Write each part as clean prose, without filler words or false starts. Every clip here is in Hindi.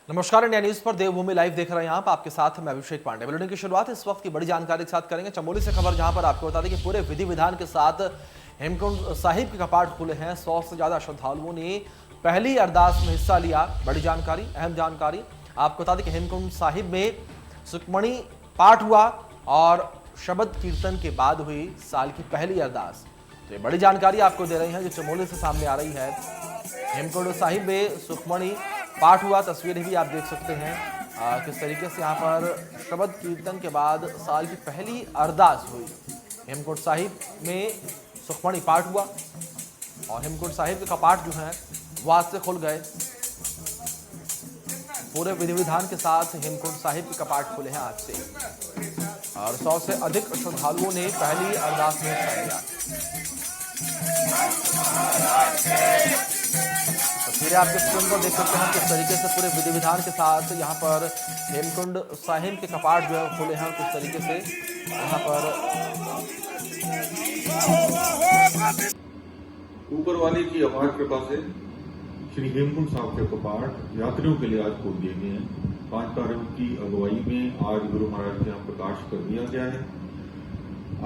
नमस्कार, इंडिया न्यूज पर देवभूमि लाइव देख रहे हैं आप। आपके साथ मैं अभिषेक पांडे। बुलेटिन की शुरुआत इस वक्त की बड़ी जानकारी के साथ करेंगे चमोली से खबर, जहां पर आपको बता दें कि पूरे विधि विधान के साथ हेमकुंड साहिब के कपाट खुले हैं। 100 से ज्यादा श्रद्धालुओं ने पहली अरदास में हिस्सा लिया। बड़ी जानकारी, अहम जानकारी आपको बता दें कि हेमकुंड साहिब में सुखमणि पाठ हुआ और शब्द कीर्तन के बाद हुई साल की पहली अरदास। तो ये बड़ी जानकारी आपको दे रही है जो चमोली से सामने आ रही है। हेमकुंड साहिब में सुखमणि पाठ हुआ, तस्वीरें भी आप देख सकते हैं किस तरीके से यहाँ पर शब्द कीर्तन के बाद साल की पहली अरदास हुई। हेमकुंड साहिब में सुखमणि पाठ हुआ और हेमकुंड साहिब के कपाट जो हैं वो आज से खुल गए। पूरे विधि विधान के साथ हेमकुंड साहिब के कपाट खुले हैं आज से और 100 से अधिक श्रद्धालुओं ने पहली अरदास में हिस्सा लिया। तस्वीरें आपके स्क्रीन पर देख सकते हैं किस तरीके से पूरे विधि विधान के साथ यहाँ पर हेमकुंड साहिब के कपाट जो है खुले हैं। किस तरीके से यहाँ पर ऊपर वाले की अपार कृपा से श्री हेमकुंड साहब के कपाट यात्रियों के लिए आज खोल दिए गए हैं। 5 तारों की अगुवाई में आज गुरु महाराज के यहाँ प्रकाश कर दिया गया है।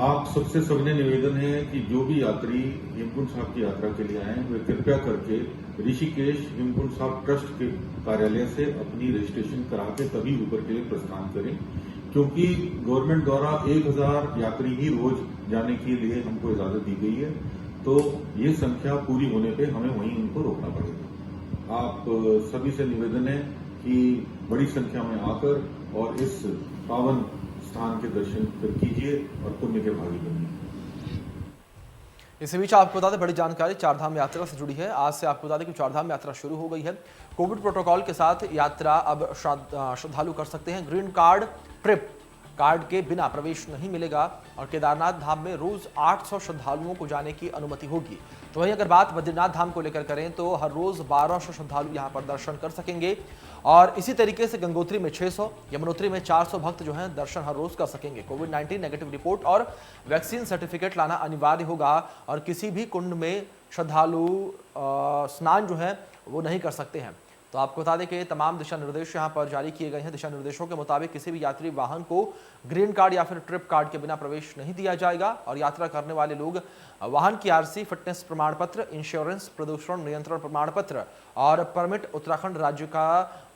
आप सबसे सविनय निवेदन है कि जो भी यात्री हेमकुंड साहब की यात्रा के लिए आए वे कृपया करके ऋषिकेश हेमकुंड साहब ट्रस्ट के कार्यालय से अपनी रजिस्ट्रेशन करा के तभी ऊपर के लिए प्रस्थान करें, क्योंकि गवर्नमेंट द्वारा 1000 यात्री ही रोज जाने के लिए हमको इजाजत दी गई है। तो ये संख्या पूरी होने पे हमें वहीं उनको रोकना पड़ेगा। आप सभी से निवेदन है कि बड़ी संख्या में आकर और इस पावन स्थान के दर्शन कीजिए और पुण्य के भागी बनिए। इसी बीच आपको बता दें बड़ी जानकारी चारधाम यात्रा से जुड़ी है। आज से आपको बता दें कि चारधाम यात्रा शुरू हो गई है। कोविड प्रोटोकॉल के साथ यात्रा अब श्रद्धालु कर सकते हैं। ग्रीन कार्ड ट्रिप कार्ड के बिना प्रवेश नहीं मिलेगा और केदारनाथ धाम में रोज 800 श्रद्धालुओं को जाने की अनुमति होगी। तो वहीं अगर बात बद्रीनाथ धाम को लेकर करें तो हर रोज 1200 श्रद्धालु यहां पर दर्शन कर सकेंगे और इसी तरीके से गंगोत्री में 600, यमुनोत्री में 400 भक्त जो हैं दर्शन हर रोज कर सकेंगे। कोविड-19 नेगेटिव रिपोर्ट और वैक्सीन सर्टिफिकेट लाना अनिवार्य होगा और किसी भी कुंड में श्रद्धालु स्नान जो है वो नहीं कर सकते हैं। तो आपको बता दें कि तमाम दिशा निर्देश यहाँ पर जारी किए गए हैं। दिशा निर्देशों के मुताबिक किसी भी यात्री वाहन को ग्रीन कार्ड या फिर ट्रिप कार्ड के बिना प्रवेश नहीं दिया जाएगा और यात्रा करने वाले लोग वाहन की आरसी, फिटनेस प्रमाण पत्र, इंश्योरेंस, प्रदूषण नियंत्रण प्रमाण पत्र और परमिट, उत्तराखंड राज्य का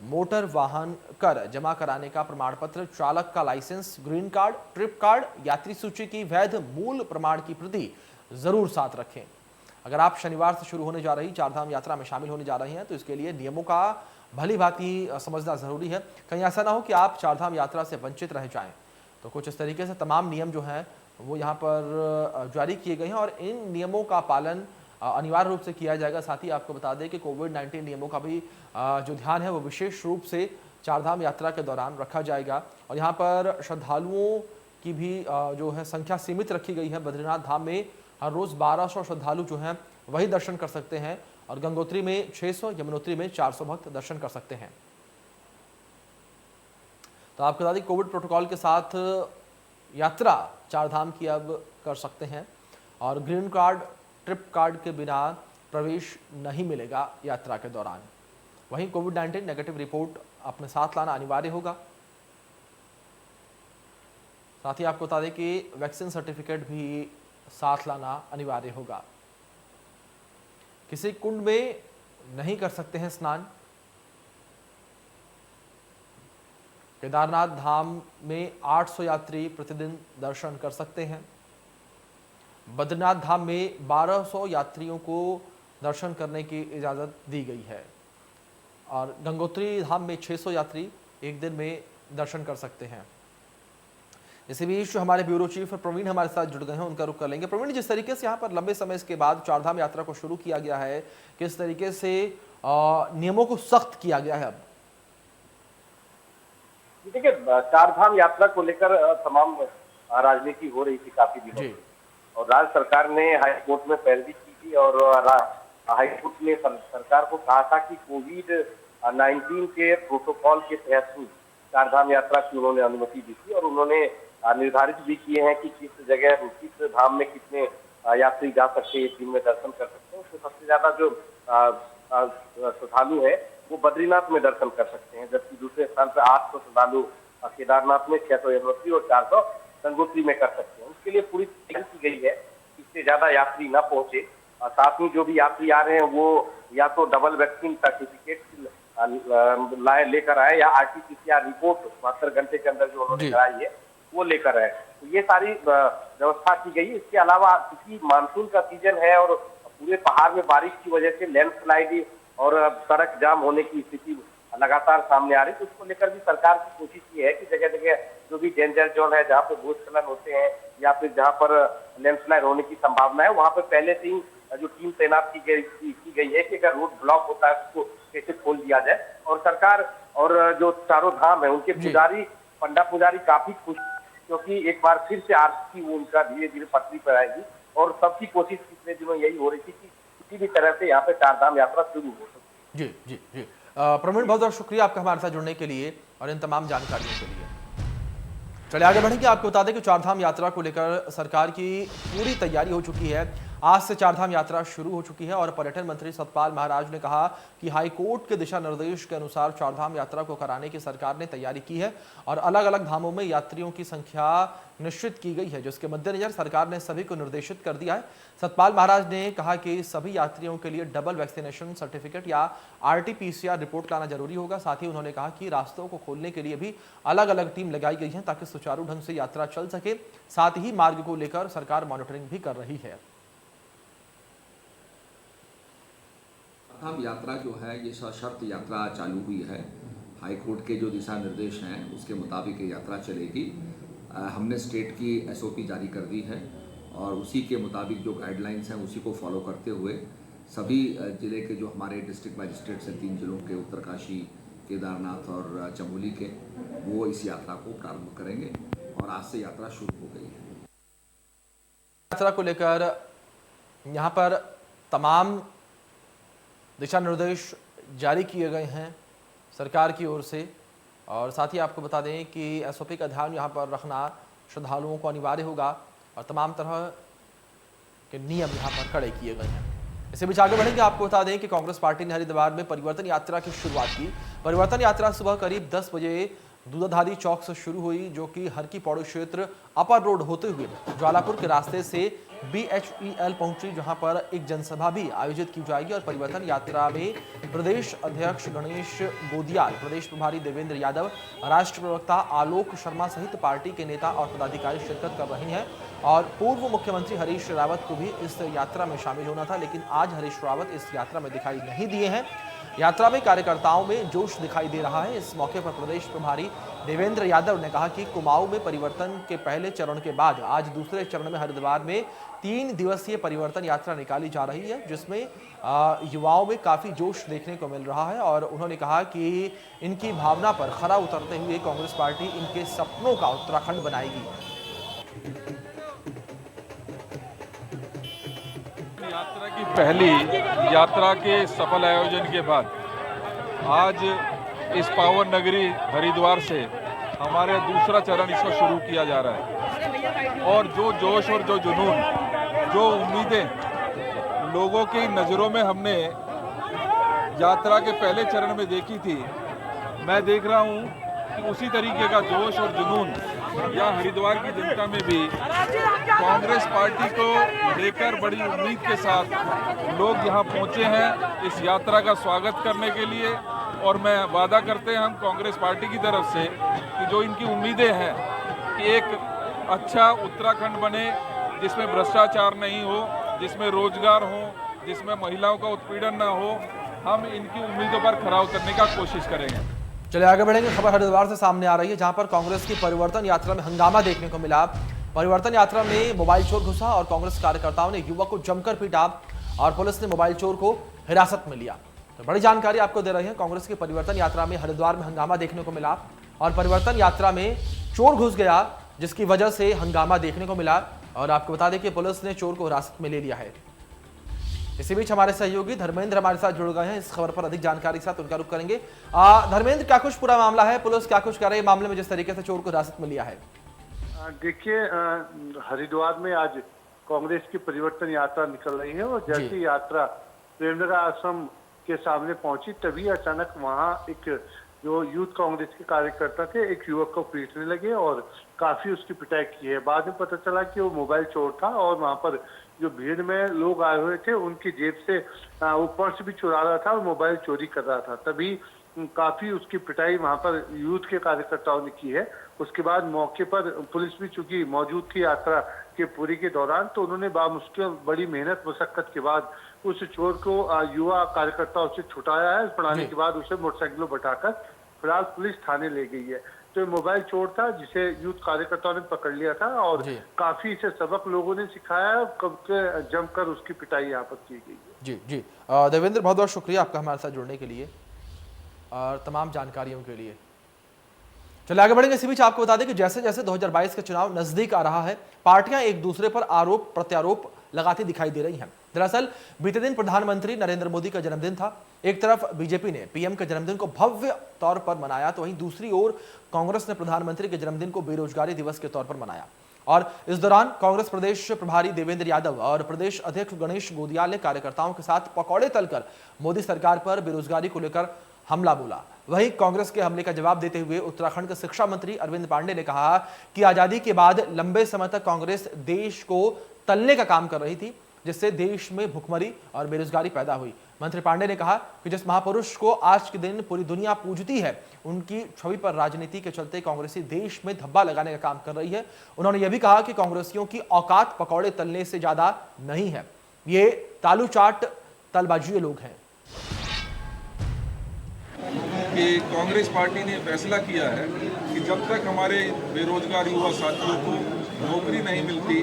मोटर वाहन कर जमा कराने का प्रमाण पत्र, चालक का licence, green card, trip card, यात्री सूची की वैध मूल प्रमाण की प्रति जरूर साथ रखें। अगर आप शनिवार से शुरू होने जा रही चारधाम यात्रा में शामिल होने जा रहे हैं तो इसके लिए नियमों का भली भांति समझना जरूरी है। कहीं ऐसा ना हो कि आप चारधाम यात्रा से वंचित रह जाएं। तो कुछ इस तरीके से तमाम नियम जो हैं वो यहाँ पर जारी किए गए हैं और इन नियमों का पालन अनिवार्य रूप से किया जाएगा। साथ ही आपको बता दें कि कोविड-19 नियमों का भी जो ध्यान है वो विशेष रूप से चारधाम यात्रा के दौरान रखा जाएगा और यहाँ पर श्रद्धालुओं की भी जो है संख्या सीमित रखी गई है। बद्रीनाथ धाम में हर रोज 1200 श्रद्धालु जो हैं वही दर्शन कर सकते हैं और गंगोत्री में 600, यमुनोत्री में 400 भक्त दर्शन कर सकते हैं। तो आपको बता दें कोविड प्रोटोकॉल के साथ यात्रा चारधाम की अब कर सकते हैं और ग्रीन कार्ड, ट्रिप कार्ड के बिना प्रवेश नहीं मिलेगा यात्रा के दौरान। वहीं कोविड-19 नेगेटिव रिपोर्ट अपने साथ लाना अनिवार्य होगा। साथ ही आपको बता दें कि वैक्सीन सर्टिफिकेट भी साथ लाना अनिवार्य होगा। किसी कुंड में नहीं कर सकते हैं स्नान। केदारनाथ धाम में 800 यात्री प्रतिदिन दर्शन कर सकते हैं। बद्रीनाथ धाम में 1200 यात्रियों को दर्शन करने की इजाज़त दी गई है और गंगोत्री धाम में 600 यात्री एक दिन में दर्शन कर सकते हैं। इसी बीच हमारे ब्यूरो चीफ प्रवीण हमारे साथ जुड़ गए हैं, उनका रुख कर लेंगे। प्रवीण, जिस तरीके से यहाँ पर लंबे समय के बाद चारधाम यात्रा को शुरू किया गया है, किस तरीके से नियमों को सख्त किया गया है? अब देखिए, चारधाम यात्रा को लेकर तमाम राजनीति हो रही थी काफी दिनों से और राज्य सरकार ने हाईकोर्ट में पैरवी की थी और हाईकोर्ट ने सरकार को कहा था कि कोविड-19 के प्रोटोकॉल के तहत ही चारधाम यात्रा की उन्होंने अनुमति दी थी और उन्होंने निर्धारित भी किए हैं कि किस जगह, किस धाम में कितने यात्री जा सकते हैं, दिन में दर्शन कर सकते हैं। उसमें सबसे ज्यादा जो श्रद्धालु है वो बद्रीनाथ में दर्शन कर सकते हैं, जबकि दूसरे स्थान पर 800 श्रद्धालु केदारनाथ में, 600 यमुनोत्री और 400 गंगोत्री में कर सकते हैं। उसके लिए पूरी तैयारी की गई है, इससे ज्यादा यात्री न पहुंचे। साथ ही जो भी यात्री आ रहे हैं वो या तो डबल वैक्सीन सर्टिफिकेट लेकर आए या RT-PCR रिपोर्ट 72 घंटे के अंदर जो उन्होंने कराई है वो लेकर आए। तो ये सारी व्यवस्था की गई। इसके अलावा क्योंकि मानसून का सीजन है और पूरे पहाड़ में बारिश की वजह से लैंडस्लाइड और सड़क जाम होने की स्थिति लगातार सामने आ रही है, तो उसको लेकर भी सरकार की कोशिश ये है कि जगह जगह जो भी डेंजर जोन है, जहाँ पे भूस्खलन होते हैं या फिर जहाँ पर लैंडस्लाइड होने की संभावना है, वहाँ पे पहले से ही जो टीम तैनात की गई है कि अगर रोड ब्लॉक होता है उसको कैसे खोल दिया जाए। और सरकार और जो चारों धाम है उनके पुजारी, पंडा पुजारी काफी खुश, क्योंकि एक बार फिर से आरती वो उनका धीरे धीरे पटरी पर आएगी। और सबकी कोशिश पिछले दिनों यही हो रही थी कि किसी भी तरह से यहाँ पे चारधाम यात्रा शुरू हो सके। जी जी जी, प्रवीण बहुत बहुत शुक्रिया आपका हमारे साथ जुड़ने के लिए और इन तमाम जानकारियों के लिए। चलिए आगे बढ़ेंगे। आपको बता दें कि चारधाम यात्रा को लेकर सरकार की पूरी तैयारी हो चुकी है। आज से चारधाम यात्रा शुरू हो चुकी है और पर्यटन मंत्री सतपाल महाराज ने कहा कि हाईकोर्ट के दिशा निर्देश के अनुसार चारधाम यात्रा को कराने की सरकार ने तैयारी की है और अलग अलग धामों में यात्रियों की संख्या निश्चित की गई है, जिसके मद्देनजर सरकार ने सभी को निर्देशित कर दिया है। सतपाल महाराज ने कहा कि सभी यात्रियों के लिए डबल वैक्सीनेशन सर्टिफिकेट या RT-PCR रिपोर्ट लाना जरूरी होगा। साथ ही उन्होंने कहा कि रास्तों को खोलने के लिए भी अलग अलग टीम लगाई गई है ताकि सुचारू ढंग से यात्रा चल सके। साथ ही मार्ग को लेकर सरकार मॉनिटरिंग भी कर रही है। चारधाम यात्रा जो है ये सशर्त यात्रा चालू हुई है। हाईकोर्ट के जो दिशा निर्देश हैं उसके मुताबिक ये यात्रा चलेगी। हमने स्टेट की SOP जारी कर दी है और उसी के मुताबिक जो गाइडलाइंस हैं उसी को फॉलो करते हुए सभी ज़िले के जो हमारे डिस्ट्रिक्ट मजिस्ट्रेट्स हैं 3 जिलों के, उत्तरकाशी, केदारनाथ और चमोली के, वो इस यात्रा को प्रारंभ करेंगे और आज से यात्रा शुरू हो गई है। यात्रा को लेकर यहाँ पर तमाम दिशा निर्देश जारी किए गए हैं सरकार की ओर से और साथ ही आपको बता दें कि SOP का ध्यान यहाँ पर रखना श्रद्धालुओं को अनिवार्य होगा और तमाम तरह के नियम यहाँ पर कड़े किए गए हैं। इसी बीच आगे बढ़ेंगे। आपको बता दें कि कांग्रेस पार्टी ने हरिद्वार में परिवर्तन यात्रा की शुरुआत की। परिवर्तन यात्रा सुबह करीब 10 बजे दूधाधारी चौक से शुरू हुई, जो कि हर की पौड़ी क्षेत्र अपर रोड होते हुए ज्वालापुर के रास्ते से BHEL पहुंची, जहां पर एक जनसभा भी आयोजित की जाएगी। और परिवर्तन यात्रा में प्रदेश अध्यक्ष गणेश गोदियाल, प्रदेश प्रभारी देवेंद्र यादव, राष्ट्र प्रवक्ता आलोक शर्मा सहित पार्टी के नेता और पदाधिकारी शिरकत कर रहे हैं। और पूर्व मुख्यमंत्री हरीश रावत को भी इस यात्रा में शामिल होना था, लेकिन आज हरीश रावत इस यात्रा में दिखाई नहीं दिए हैं। यात्रा में कार्यकर्ताओं में जोश दिखाई दे रहा है। इस मौके पर प्रदेश प्रभारी देवेंद्र यादव ने कहा कि कुमाऊं में परिवर्तन के पहले चरण के बाद आज दूसरे चरण में हरिद्वार में 3 दिवसीय परिवर्तन यात्रा निकाली जा रही है, जिसमें युवाओं में काफी जोश देखने को मिल रहा है। और उन्होंने कहा कि इनकी भावना पर खरा उतरते हुए कांग्रेस पार्टी इनके सपनों का उत्तराखंड बनाएगी। यात्रा की पहली यात्रा के सफल आयोजन के बाद आज इस पावन नगरी हरिद्वार से हमारे दूसरा चरण इसका शुरू किया जा रहा है। और जो जोश और जो जुनून, जो उम्मीदें लोगों की नज़रों में हमने यात्रा के पहले चरण में देखी थी, मैं देख रहा हूं कि उसी तरीके का जोश और जुनून या हरिद्वार की जनता में भी कांग्रेस पार्टी को लेकर बड़ी उम्मीद के साथ लोग यहां पहुंचे हैं इस यात्रा का स्वागत करने के लिए। और मैं वादा करते हैं हम कांग्रेस पार्टी की तरफ से कि जो इनकी उम्मीदें हैं कि एक अच्छा उत्तराखंड बने, जिसमें भ्रष्टाचार नहीं हो, जिसमें रोजगार हो, जिसमें महिलाओं का उत्पीड़न ना हो, हम इनकी उम्मीदों पर खरा उतरने का कोशिश करेंगे। चलिए आगे बढ़ेंगे। खबर हरिद्वार से सामने आ रही है, जहां पर कांग्रेस की परिवर्तन यात्रा में हंगामा देखने को मिला। परिवर्तन यात्रा में मोबाइल चोर घुसा और कांग्रेस कार्यकर्ताओं ने युवक को जमकर पीटा और पुलिस ने मोबाइल चोर को हिरासत में लिया। तो बड़ी जानकारी आपको दे रहे हैं। कांग्रेस की परिवर्तन यात्रा में हरिद्वार में हंगामा देखने को मिला और परिवर्तन यात्रा में चोर घुस गया, जिसकी वजह से हंगामा देखने को मिला। और आपको बता दें कि पुलिस ने चोर को हिरासत में ले लिया है। इसी बीच हमारे सहयोगी धर्मेंद्र हमारे साथ जुड़ गए हैं। इस खबर पर अधिक जानकारी के साथ उनका रुख करेंगे। धर्मेंद्र, क्या कुछ पूरा मामला है, पुलिस क्या कुछ कर रही है मामले में, जिस तरीके से चोर को हिरासत में लिया है? देखिए, हरिद्वार में आज कांग्रेस की परिवर्तन यात्रा निकल रही है और जैसी यात्रा प्रेमनगर आश्रम के सामने पहुंची, तभी अचानक वहां एक जो यूथ कांग्रेस के कार्यकर्ता थे एक युवक को पीटने लगे और काफी उसकी पिटाई की है। बाद में पता चला कि वो मोबाइल चोर था और वहां पर जो भीड़ में लोग आए हुए थे उनकी जेब से वो पर्स भी चुरा रहा था और मोबाइल चोरी कर रहा था। तभी काफी उसकी पिटाई वहां पर यूथ के कार्यकर्ताओं ने की है। उसके बाद मौके पर पुलिस भी चूंकि मौजूद थी यात्रा के पूरी के दौरान, तो उन्होंने बामुश्किल बड़ी मेहनत मशक्कत के बाद उस चोर को युवा कार्यकर्ताओं से छुटाया है। छुड़ाने के बाद उसे मोटरसाइकिलों बैठाकर फिलहाल पुलिस थाने ले गई है। तो ये मोबाइल चोर था जिसे यूथ कार्यकर्ताओं ने पकड़ लिया था और काफी इसे सबक लोगों ने सिखाया है, कब के जमकर उसकी पिटाई यहाँ पर की गई है। जी जी देवेंद्र, बहुत बहुत शुक्रिया आपका हमारे साथ जुड़ने के लिए और तमाम जानकारियों के लिए। चलिए आगे बढ़ेंगे। इसी बीच आपको बता दें कि जैसे जैसे 2022 का चुनाव नजदीक आ रहा है, पार्टियां एक दूसरे पर आरोप प्रत्यारोप लगाती दिखाई दे रही हैं। दरअसल बीते दिन प्रधानमंत्री नरेंद्र मोदी का जन्मदिन था। एक तरफ बीजेपी ने पीएम के जन्मदिन को भव्य तौर पर मनाया, तो वहीं दूसरी ओर कांग्रेस ने प्रधानमंत्री के जन्मदिन को बेरोजगारी दिवस के तौर पर मनाया। और इस दौरान कांग्रेस प्रदेश प्रभारी देवेंद्र यादव और प्रदेश अध्यक्ष गणेश गोदियाल ने कार्यकर्ताओं के साथ पकौड़े तलकर मोदी सरकार पर बेरोजगारी को लेकर हमला बोला। वहीं कांग्रेस के हमले का जवाब देते हुए उत्तराखंड के शिक्षा मंत्री अरविंद पांडे ने कहा कि आजादी के बाद लंबे समय तक कांग्रेस देश को तलने का काम कर रही थी, जिससे देश में भुखमरी और बेरोजगारी पैदा हुई। मंत्री पांडे ने कहा कि जिस महापुरुष को आज के दिन पूरी दुनिया पूजती है, उनकी छवि पर राजनीति के चलते कांग्रेसी देश में धब्बा लगाने का काम कर रही है। उन्होंने यह भी कहा कि कांग्रेसियों की औकात पकौड़े तलने से ज्यादा नहीं है, ये तालू चाट तलबाजी लोग हैं। कि कांग्रेस पार्टी ने फैसला किया है कि जब तक हमारे बेरोजगार युवा साथियों को नौकरी नहीं मिलती,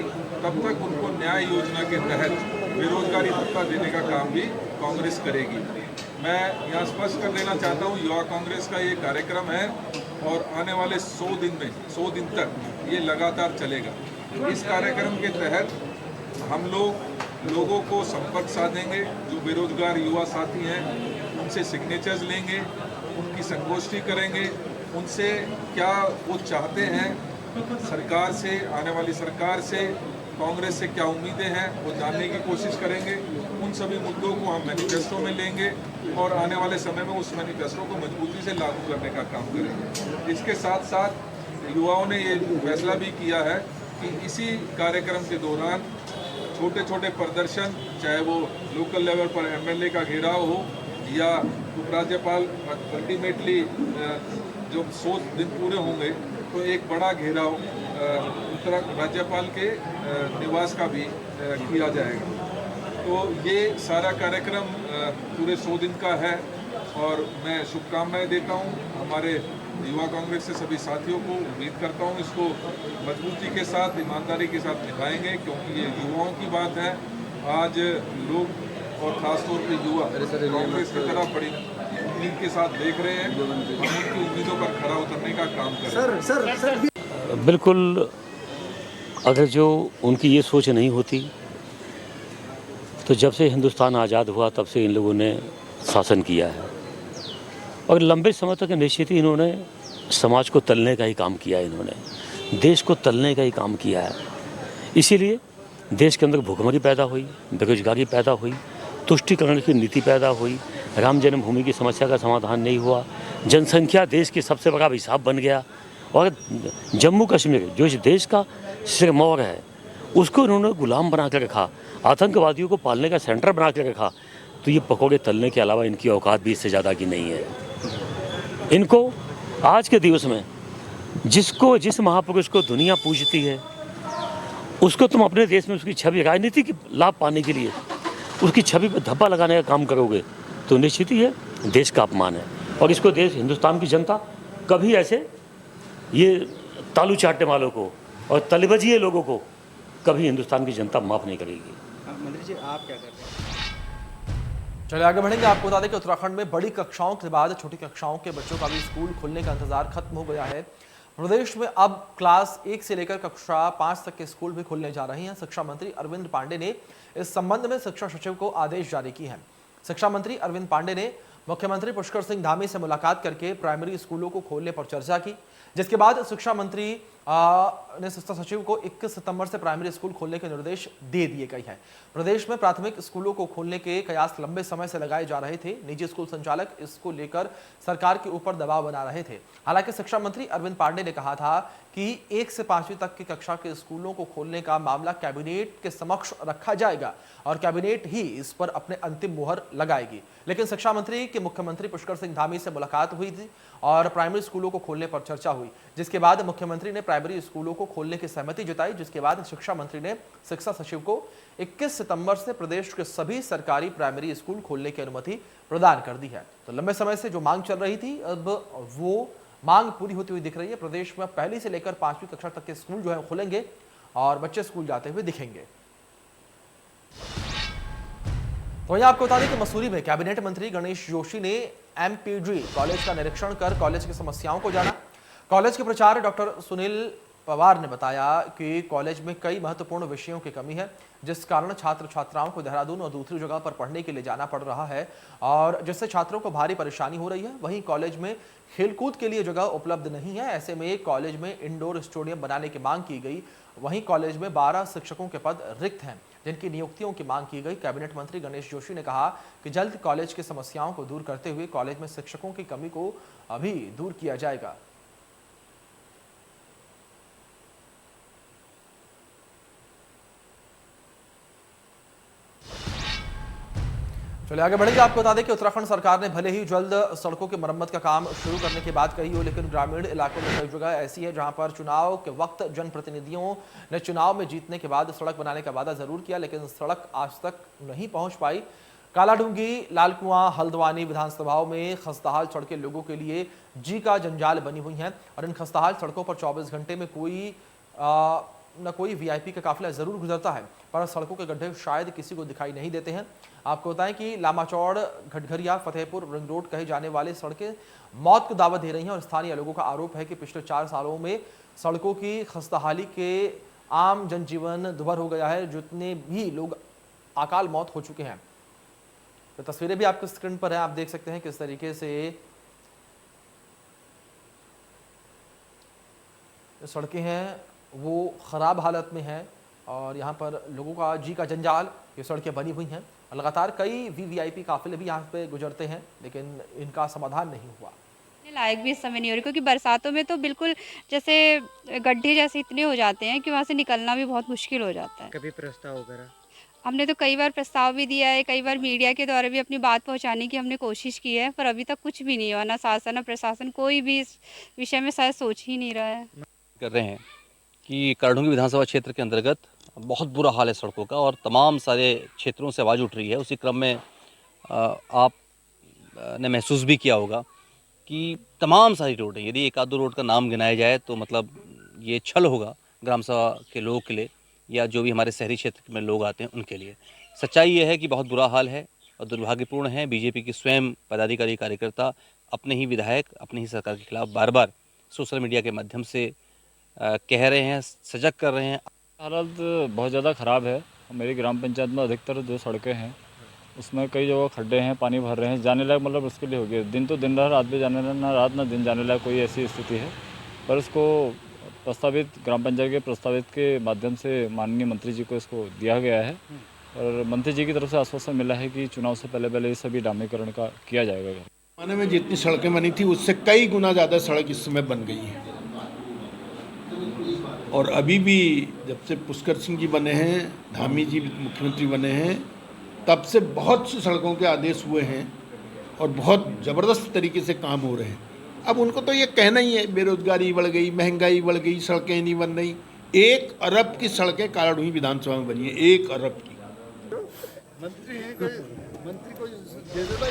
तब तक उनको न्याय योजना के तहत बेरोजगारी भत्ता देने का काम भी कांग्रेस करेगी। मैं यहाँ स्पष्ट कर देना चाहता हूँ, युवा कांग्रेस का ये कार्यक्रम है और आने वाले 100 दिन तक ये लगातार चलेगा। इस कार्यक्रम के तहत हम लोगों को संपर्क साधेंगे, जो बेरोजगार युवा साथी हैं उनसे सिग्नेचर्स लेंगे, उनकी संगोष्ठी करेंगे, उनसे क्या वो चाहते हैं सरकार से, आने वाली सरकार से, कांग्रेस से क्या उम्मीदें हैं वो जानने की कोशिश करेंगे। उन सभी मुद्दों को हम मैनिफेस्टो में लेंगे और आने वाले समय में उस मैनिफेस्टो को मजबूती से लागू करने का काम करेंगे। इसके साथ साथ युवाओं ने ये फैसला भी किया है कि इसी कार्यक्रम के दौरान छोटे छोटे प्रदर्शन, चाहे वो लोकल लेवल पर एमएलए का घेराव हो या उपराज्यपाल, अल्टीमेटली जब 100 दिन पूरे होंगे तो एक बड़ा घेराव राज्यपाल के निवास का भी किया जाएगा। तो ये सारा कार्यक्रम पूरे 100 दिन का है और मैं शुभकामनाएं देता हूँ हमारे युवा कांग्रेस से सभी साथियों को। उम्मीद करता हूँ इसको मजबूती के साथ, ईमानदारी के साथ निभाएंगे, क्योंकि ये युवाओं की बात है। आज लोग और खासतौर पे युवा कांग्रेस की तरफ बड़ी उम्मीद के साथ देख रहे हैं। हम उनकी उम्मीदों पर खरा उतरने का काम करें। बिल्कुल, अगर जो उनकी ये सोच नहीं होती तो जब से हिंदुस्तान आज़ाद हुआ तब से इन लोगों ने शासन किया है और लंबे समय तक निश्चित ही इन्होंने समाज को तलने का ही काम किया है, इन्होंने देश को तलने का ही काम किया है। इसीलिए देश के अंदर भुखमरी पैदा हुई, बेरोजगारी पैदा हुई, तुष्टीकरण की नीति पैदा हुई, राम जन्मभूमि की समस्या का समाधान नहीं हुआ, जनसंख्या देश की सबसे बड़ा अभिशाप बन गया और जम्मू कश्मीर जो इस देश का सिरमौर है उसको इन्होंने गुलाम बना कर रखा, आतंकवादियों को पालने का सेंटर बना कर रखा। तो ये पकौड़े तलने के अलावा इनकी औकात भी इससे ज़्यादा की नहीं है। इनको आज के दिवस में जिस महापुरुष को दुनिया पूजती है उसको तुम अपने देश में उसकी छवि, राजनीति की लाभ पाने के लिए उसकी छवि पर धब्बा लगाने का काम करोगे तो निश्चित ही है देश का अपमान है। और इसको देश, हिंदुस्तान की जनता कभी ऐसे ये तालू चाटने वालों को और तलबजिए लोगों को कभी हिंदुस्तान की जनता माफ़ नहीं करेगी। मंत्री जी, आप क्या कर रहे हैं? चलिए आगे बढ़ेंगे। आपको बता दें कि उत्तराखंड में बड़ी कक्षाओं के बाद छोटी कक्षाओं के बच्चों का भी स्कूल खुलने का इंतजार खत्म हो गया है। प्रदेश में अब क्लास 1 से लेकर कक्षा 5 तक के स्कूल भी खुलने जा रहे हैं। शिक्षा मंत्री अरविंद पांडे ने इस संबंध में शिक्षा सचिव को आदेश जारी किए हैं। शिक्षा मंत्री अरविंद पांडे ने मुख्यमंत्री पुष्कर सिंह धामी से मुलाकात करके प्राइमरी स्कूलों को खोलने पर चर्चा की, जिसके बाद शिक्षा मंत्री ने शिक्षा सचिव को 21 सितंबर से प्राइमरी स्कूल खोलने के निर्देश दे दिए गए हैं। प्रदेश में प्राथमिक स्कूलों को खोलने के कयास लंबे समय से लगाए जा रहे थे। निजी स्कूल संचालक इसको लेकर सरकार के ऊपर दबाव बना रहे थे। हालांकि शिक्षा मंत्री अरविंद पांडे ने कहा था कि 1 से 5वीं तक की कक्षा के स्कूलों को खोलने का मामला कैबिनेट के समक्ष रखा जाएगा और कैबिनेट ही इस पर अपने अंतिम मुहर लगाएगी। लेकिन शिक्षा मंत्री के मुख्यमंत्री पुष्कर सिंह धामी से मुलाकात हुई थी और प्राइमरी स्कूलों को खोलने पर चर्चा हुई, जिसके बाद मुख्यमंत्री ने प्राइमरी स्कूलों को खोलने की सहमति जताई, जिसके बाद शिक्षा मंत्री ने शिक्षा सचिव को 21 सितंबर से प्रदेश के सभी सरकारी प्राइमरी स्कूल खोलने की अनुमति प्रदान कर दी है। तो लंबे समय से जो मांग चल रही थी, अब वो मांग पूरी होती हुई दिख रही है। प्रदेश में पहली से लेकर 5वीं कक्षा तक के स्कूल जो है खुलेंगे और बच्चे स्कूल जाते हुए दिखेंगे। तो वहीं आपको बता दें कि मसूरी में कैबिनेट मंत्री गणेश जोशी ने एमपीजी कॉलेज का निरीक्षण कर कॉलेज की समस्याओं को जाना। कॉलेज के प्राचार्य डॉक्टर सुनील पवार ने बताया कि कॉलेज में कई महत्वपूर्ण विषयों की कमी है, जिस कारण छात्र छात्राओं को देहरादून और दूसरी जगह पर पढ़ने के लिए जाना पड़ रहा है और जिससे छात्रों को भारी परेशानी हो रही है। वहीं कॉलेज में खेलकूद के लिए जगह उपलब्ध नहीं है। ऐसे में कॉलेज में इंडोर स्टेडियम बनाने की मांग की गई। वहीं कॉलेज में 12 शिक्षकों के पद रिक्त हैं, जिनकी नियुक्तियों की मांग की गई। कैबिनेट मंत्री गणेश जोशी ने कहा कि जल्द कॉलेज की समस्याओं को दूर करते हुए कॉलेज में शिक्षकों की कमी को अभी दूर किया जाएगा। चलिए आगे बढ़ेंगे। आपको बता दें कि उत्तराखंड सरकार ने भले ही जल्द सड़कों की मरम्मत का काम शुरू करने की बात कही हो, लेकिन ग्रामीण इलाकों में कई जगह ऐसी है जहां पर चुनाव के वक्त जनप्रतिनिधियों ने चुनाव में जीतने के बाद सड़क बनाने का वादा जरूर किया, लेकिन सड़क आज तक नहीं पहुंच पाई। कालाडूंगी, लालकुआं, हल्द्वानी विधानसभाओं में खस्ताहाल सड़कें लोगों के लिए जी का जंजाल बनी हुई हैं और इन खस्ताहाल सड़कों पर 24 घंटे में न कोई वीआईपी का काफिला जरूर गुजरता है, पर सड़कों के गड्ढे शायद किसी को दिखाई नहीं देते हैं। आपको बताएं कि लामाचौड़, घटघरिया, फतेहपुर रिंग रोड कहे जाने वाली सड़कें मौत को दावत दे रही हैं और स्थानीय लोगों का आरोप है कि पिछले 4 सालों में सड़कों की खस्ताहाली के आम जनजीवन दुभर हो गया है। जितने भी लोग अकाल मौत हो चुके हैं। तो तस्वीरें भी आपके स्क्रीन पर है, आप देख सकते हैं किस तरीके से सड़कें हैं वो खराब हालत में है और यहाँ पर लोगों का जी का जंजाल, ये सड़कें बनी हुई हैं। लगातार कई वीवीआईपी काफिले भी यहाँ पे गुजरते हैं, लेकिन इनका समाधान नहीं हुआ। लायक भी इस समय नहीं हो रही, क्योंकि बरसातों में तो बिल्कुल जैसे गड्ढे जैसे इतने हो जाते हैं कि वहाँ से निकलना भी बहुत मुश्किल हो जाता है। कभी प्रस्ताव वगैरह हमने तो कई बार प्रस्ताव भी दिया है, कई बार मीडिया के द्वारा भी अपनी बात पहुंचाने की हमने कोशिश की है, पर अभी तक कुछ भी नहीं हुआ। ना शासन ना प्रशासन कोई भी इस विषय में शायद सोच ही नहीं रहा है। कर रहे हैं कि कालाडूंगी विधानसभा क्षेत्र के अंतर्गत बहुत बुरा हाल है सड़कों का और तमाम सारे क्षेत्रों से आवाज़ उठ रही है। उसी क्रम में आप ने महसूस भी किया होगा कि तमाम सारी रोडें, यदि एक आध दो रोड का नाम गिनाया जाए तो मतलब ये छल होगा ग्राम सभा के लोगों के लिए या जो भी हमारे शहरी क्षेत्र में लोग आते हैं उनके लिए। सच्चाई ये है कि बहुत बुरा हाल है और दुर्भाग्यपूर्ण है। बीजेपी की स्वयं पदाधिकारी कार्यकर्ता अपने ही विधायक अपनी ही सरकार के खिलाफ बार बार सोशल मीडिया के माध्यम से कह रहे हैं, सजग कर रहे हैं। हालत बहुत ज़्यादा ख़राब है। मेरी ग्राम पंचायत में अधिकतर जो सड़कें हैं उसमें कई जगह खड्डे हैं, पानी भर रहे हैं, जाने लायक मतलब मुश्किल हो गई। दिन तो दिन रहा, रात भी जाने लायक, ना रात ना दिन जाने लायक कोई ऐसी स्थिति है। पर इसको प्रस्तावित ग्राम पंचायत के प्रस्तावित के माध्यम से माननीय मंत्री जी को इसको दिया गया है और मंत्री जी की तरफ से आश्वासन मिला है कि चुनाव से पहले ये सभी डामरीकरण का किया जाएगा। ज़माने में जितनी सड़कें बनी थी उससे कई गुना ज़्यादा सड़क इस समय बन गई है और अभी भी जब से पुष्कर सिंह जी बने हैं, धामी जी मुख्यमंत्री बने हैं, तब से बहुत सी सड़कों के आदेश हुए हैं और बहुत ज़बरदस्त तरीके से काम हो रहे हैं। अब उनको तो ये कहना ही है बेरोजगारी बढ़ गई, महंगाई बढ़ गई, सड़कें नहीं बन रही। 1 अरब की सड़कें कालाडूंगी विधानसभा में बनी है, 1 अरब की। मंत्री को दे देना।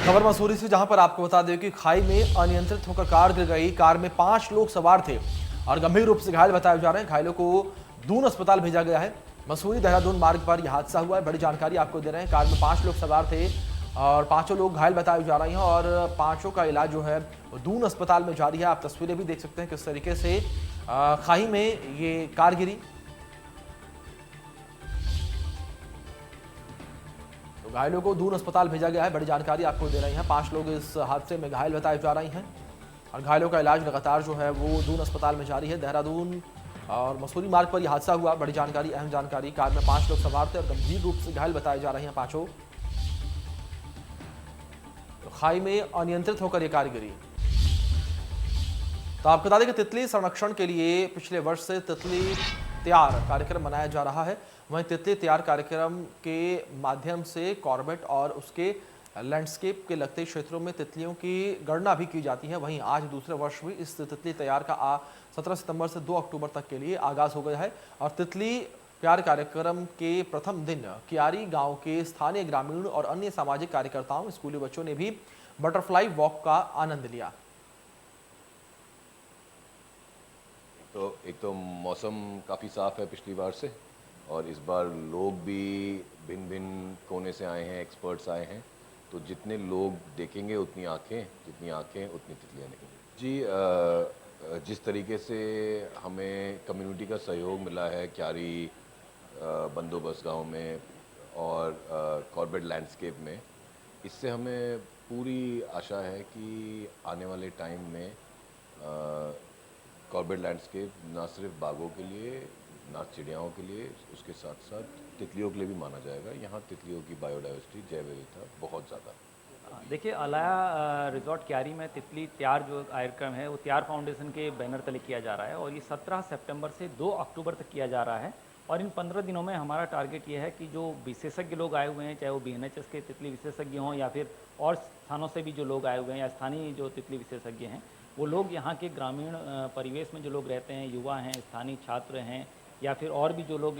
खबर मसूरी से, जहां पर आपको बता दें कि खाई में अनियंत्रित होकर कार गिर गई। कार में 5 लोग सवार थे और गंभीर रूप से घायल बताए जा रहे हैं। घायलों को दून अस्पताल भेजा गया है। मसूरी देहरादून मार्ग पर यह हादसा हुआ है। बड़ी जानकारी आपको दे रहे हैं। कार में 5 लोग सवार थे और 5 लोग घायल बताए जा रहे हैं और 5 का इलाज जो है दून अस्पताल में जारी है। आप तस्वीरें भी देख सकते हैं किस तरीके से खाई में ये कार गिरी। तो घायलों को दून अस्पताल भेजा गया है। बड़ी जानकारी आपको दे रही हैं। 5 लोग इस हादसे में घायल बताए जा रहे हैं और घायलों का इलाज लगातार जो है वो दून अस्पताल में जारी है। देहरादून और मसूरी मार्ग पर यह हादसा हुआ। बड़ी जानकारी, अहम जानकारी, कार में 5 लोग सवार थे और गंभीर रूप से घायल बताए जा रहे हैं पांचों। तो खाई में अनियंत्रित होकर यह कार गिरी। तो आपको बता दें कि तितली संरक्षण के लिए पिछले वर्ष से तितली तैयार कार्यक्रम मनाया जा रहा है। वहीं तितली तैयार कार्यक्रम के माध्यम से कॉर्बेट और उसके लैंडस्केप के लगते क्षेत्रों में तितलियों की गणना भी की जाती है। वहीं आज दूसरे वर्ष भी इस तितली तैयार का 17 सितंबर से 2 अक्टूबर तक के लिए आगाज हो गया है। और तितली प्यार कार्यक्रम के प्रथम दिन कियारी गांव के स्थानीय ग्रामीण और अन्य सामाजिक कार्यकर्ताओं, स्कूली बच्चों ने भी बटरफ्लाई वॉक का आनंद लिया। तो एक तो मौसम काफ़ी साफ़ है पिछली बार से, और इस बार लोग भी भिन्न भिन्न कोने से आए हैं, एक्सपर्ट्स आए हैं। तो जितने लोग देखेंगे उतनी आंखें, जितनी आंखें उतनी तितलियाँ निकलेंगी। जी, जिस तरीके से हमें कम्युनिटी का सहयोग मिला है क्यारी बंदोबस्त गांव में और कॉर्बेट लैंडस्केप में, इससे हमें पूरी आशा है कि आने वाले टाइम में कॉर्बेट लैंडस्केप ना सिर्फ बाघों के लिए, ना चिड़ियाओं के लिए, उसके साथ साथ तितलियों के लिए भी माना जाएगा। यहाँ तितलियों की बायोडाइवर्सिटी, जैव विविधता बहुत ज़्यादा। देखिए, अलाया रिजॉर्ट क्यारी में तितली तैयार जो कार्यक्रम है वो तैयार फाउंडेशन के बैनर तले किया जा रहा है और ये 17 सितंबर से 2 अक्टूबर तक किया जा रहा है। और इन 15 दिनों में हमारा टारगेट ये है कि जो विशेषज्ञ लोग आए हुए हैं, चाहे वो BNHS के तितली विशेषज्ञ हों या फिर और स्थानों से भी जो लोग आए हुए हैं या स्थानीय जो तितली विशेषज्ञ हैं, वो लोग यहाँ के ग्रामीण परिवेश में जो लोग रहते हैं, युवा हैं, स्थानीय छात्र हैं या फिर और भी जो लोग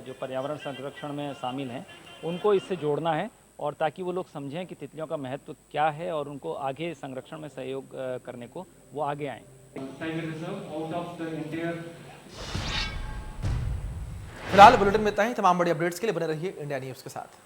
जो पर्यावरण संरक्षण में शामिल हैं, उनको इससे जोड़ना है और ताकि वो लोग समझें कि तितलियों का महत्व क्या है और उनको आगे संरक्षण में सहयोग करने को वो आगे आएँ। फिलहाल बुलेटिन में इतना ही। तमाम बड़ी अपडेट्स के लिए बने रहिए इंडिया न्यूज़ के साथ।